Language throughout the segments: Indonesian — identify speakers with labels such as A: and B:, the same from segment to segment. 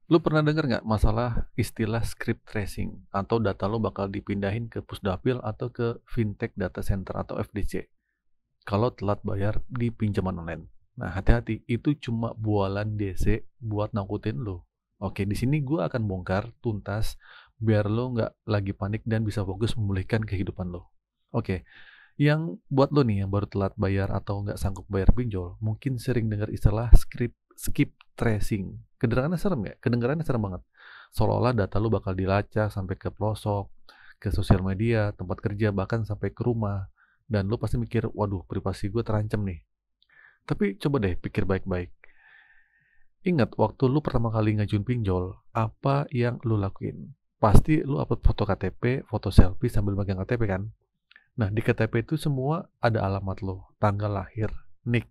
A: Lu pernah denger nggak masalah istilah script tracing atau data lu bakal dipindahin ke Pusdapil atau ke Fintech Data Center atau FDC kalau telat bayar di pinjaman online. Nah, hati-hati, itu cuma bualan DC buat nakutin lu. Oke, di sini gua akan bongkar tuntas biar lu nggak lagi panik dan bisa fokus memulihkan kehidupan lu. Oke, yang buat lo nih yang baru telat bayar atau nggak sanggup bayar pinjol, mungkin sering dengar istilah skip tracing. Kedengarannya serem ya? Kedengarannya serem banget. Seolah-olah data lo bakal dilacak sampai ke pelosok, ke sosial media, tempat kerja, bahkan sampai ke rumah. Dan lo pasti mikir, waduh, privasi gue terancam nih. Tapi coba deh pikir baik-baik. Ingat, waktu lu pertama kali ngajuin pinjol, apa yang lu lakuin? Pasti lu upload foto KTP, foto selfie sambil megang KTP kan? Nah, di KTP itu semua ada alamat lo, tanggal lahir, NIK,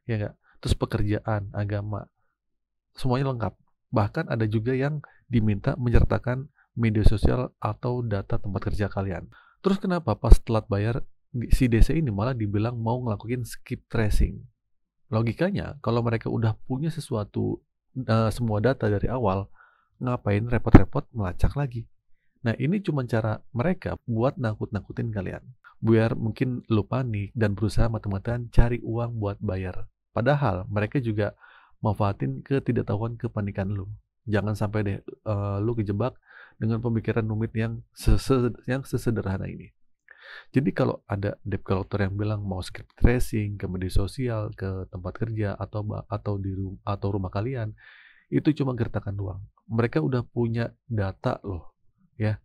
A: ya nggak? Terus pekerjaan, agama, semuanya lengkap. Bahkan ada juga yang diminta menyertakan media sosial atau data tempat kerja kalian. Terus kenapa pas telat bayar, si DC ini malah dibilang mau ngelakuin skip tracing? Logikanya, kalau mereka udah punya sesuatu, semua data dari awal, ngapain repot-repot melacak lagi? Nah, ini cuma cara mereka buat nakut-nakutin kalian. Biar mungkin lu panik dan berusaha mati-matian cari uang buat bayar. Padahal mereka juga manfaatin ketidaktahuan kepanikan lu. Jangan sampai deh lu kejebak dengan pemikiran rumit yang sesederhana ini. Jadi kalau ada debt collector yang bilang mau script tracing ke media sosial, ke tempat kerja atau rumah kalian, itu cuma gertakan doang. Mereka udah punya data loh, ya.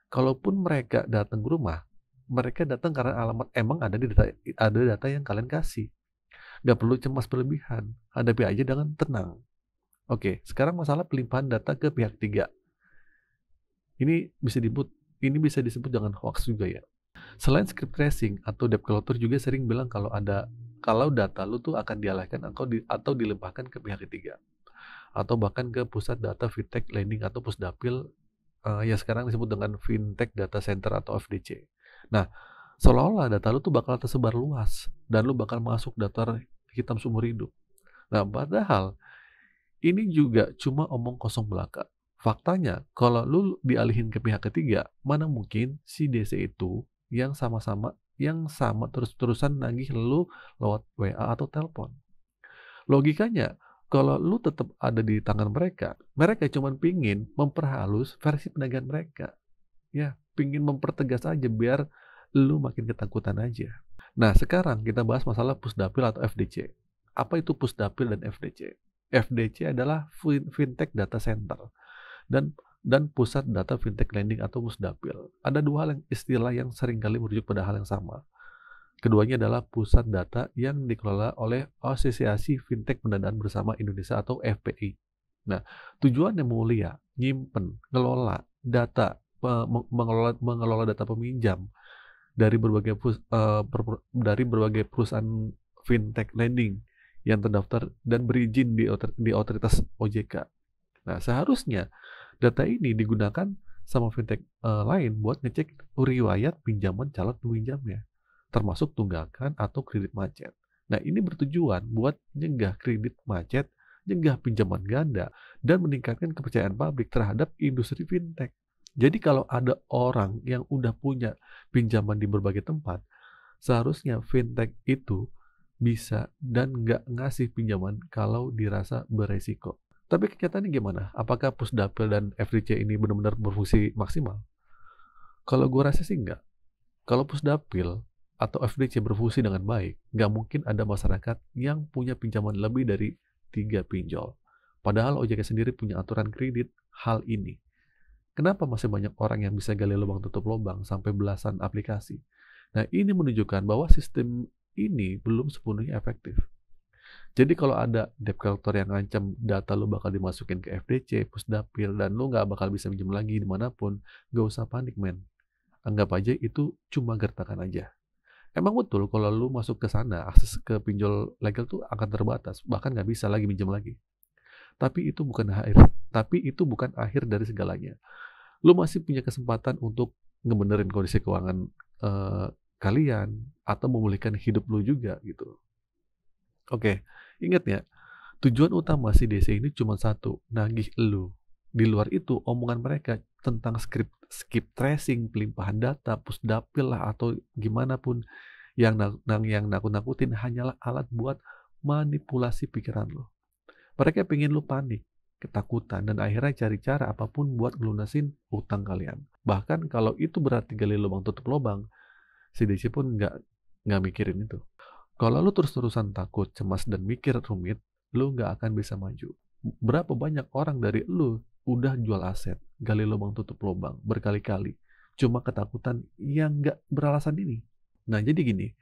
A: Kalaupun mereka datang ke rumah, mereka datang karena alamat emang ada data yang kalian kasih. Nggak perlu cemas berlebihan, hadapi aja dengan tenang. Oke, sekarang masalah pelimpahan data ke pihak ketiga. Ini bisa disebut ini bisa disebut dengan hoax juga ya. Selain script tracing atau debt collector juga sering bilang kalau data lu tuh akan dialihkan atau dilimpahkan ke pihak ketiga atau bahkan ke pusat data fintech lending atau pusdapil, yang sekarang disebut dengan Fintech Data Center atau FDC. Nah, seolah-olah data lu tuh bakal tersebar luas dan lu bakal masuk daftar hitam seumur hidup. Nah, padahal ini juga cuma omong kosong belaka. Faktanya, kalau lu dialihin ke pihak ketiga, mana mungkin si DC itu yang sama terus-terusan nagih lu lewat WA atau telepon. Logikanya, kalau lu tetap ada di tangan mereka, mereka cuma pingin memperhalus versi penagihan mereka. Ya, pingin mempertegas aja biar lu makin ketakutan aja. Nah, sekarang kita bahas masalah pusdapil atau FDC. Apa itu pusdapil dan FDC? FDC adalah fintech data center dan pusat data fintech lending atau pusdapil. Ada dua istilah yang seringkali merujuk pada hal yang sama. Keduanya adalah pusat data yang dikelola oleh Asosiasi Fintech Pendanaan Bersama Indonesia atau FPI. Nah, tujuannya mulia, nyimpen, ngelola data, mengelola data peminjam dari berbagai perusahaan fintech lending yang terdaftar dan berizin di otoritas OJK. Nah, seharusnya data ini digunakan sama fintech lain buat ngecek riwayat pinjaman calon peminjamnya, termasuk tunggakan atau kredit macet. Nah, ini bertujuan buat nyegah kredit macet, nyegah pinjaman ganda, dan meningkatkan kepercayaan publik terhadap industri fintech. Jadi kalau ada orang yang udah punya pinjaman di berbagai tempat, seharusnya fintech itu bisa dan nggak ngasih pinjaman kalau dirasa beresiko. Tapi kenyataannya gimana? Apakah Pusdapil dan FDC ini benar-benar berfungsi maksimal? Kalau gue rasa sih enggak. Kalau Pusdapil atau FDC berfungsi dengan baik, nggak mungkin ada masyarakat yang punya pinjaman lebih dari 3 pinjol. Padahal OJK sendiri punya aturan kredit hal ini. Kenapa masih banyak orang yang bisa gali lubang tutup lubang sampai belasan aplikasi? Nah, ini menunjukkan bahwa sistem ini belum sepenuhnya efektif. Jadi kalau ada debt collector yang ngancam data lu bakal dimasukin ke FDC, Pusdapil, dan lu nggak bakal bisa pinjam lagi dimanapun, nggak usah panik, men. Anggap aja itu cuma gertakan aja. Emang betul kalau lu masuk ke sana, akses ke pinjol legal tuh akan terbatas, bahkan nggak bisa lagi pinjam lagi. Tapi itu bukan akhir dari segalanya. Lu masih punya kesempatan untuk ngebenerin kondisi keuangan kalian atau memulihkan hidup lu juga gitu. Oke, ingat ya, Tujuan utama si DC ini cuma satu, nagih elu. Di luar itu, omongan mereka tentang skip tracing, pelimpahan data, pusdapil lah, atau gimana pun yang nakut-nakutin hanyalah alat buat manipulasi pikiran lo. Mereka pengen lo panik, ketakutan, dan akhirnya cari cara apapun buat ngelunasin utang kalian. Bahkan kalau itu berarti gali lubang tutup lubang, si DC pun nggak mikirin itu. Kalau lu terus-terusan takut, cemas, dan mikir rumit, lu nggak akan bisa maju. Berapa banyak orang dari lu udah jual aset, gali lubang tutup lubang, berkali-kali. Cuma ketakutan yang nggak beralasan ini. Nah, jadi gini,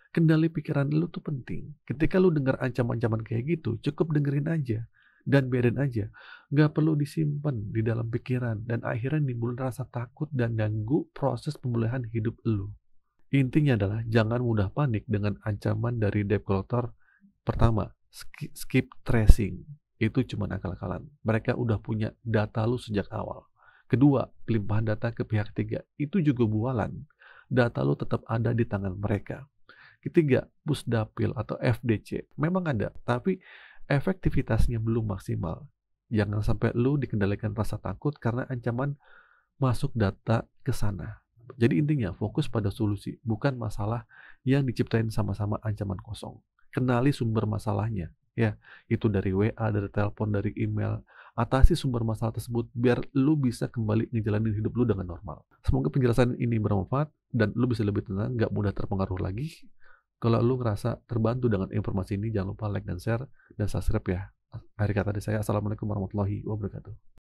A: kendali pikiran lu tuh penting. Ketika lu dengar ancaman-ancaman kayak gitu, cukup dengerin aja. Dan biarin aja. Nggak perlu disimpan di dalam pikiran. Dan akhirnya nimbulin rasa takut dan ganggu proses pemulihan hidup lu. Intinya adalah jangan mudah panik dengan ancaman dari debt collector. Pertama, skip tracing. Itu cuma akal-akalan. Mereka udah punya data lu sejak awal. Kedua, pelimpahan data ke pihak ketiga. Itu juga bualan. Data lu tetap ada di tangan mereka. Ketiga, pusdapil atau FDC. Memang ada, tapi efektivitasnya belum maksimal. Jangan sampai lu dikendalikan rasa takut karena ancaman masuk data ke sana. Jadi intinya fokus pada solusi, bukan masalah yang diciptain sama-sama ancaman kosong. Kenali sumber masalahnya, ya. Itu dari WA, dari telepon, dari email. Atasi sumber masalah tersebut biar lu bisa kembali ngejalanin hidup lu dengan normal. Semoga penjelasan ini bermanfaat dan lu bisa lebih tenang, gak mudah terpengaruh lagi. Kalau lu ngerasa terbantu dengan informasi ini, jangan lupa like dan share dan subscribe ya. Akhir kata dari saya, Assalamualaikum warahmatullahi wabarakatuh.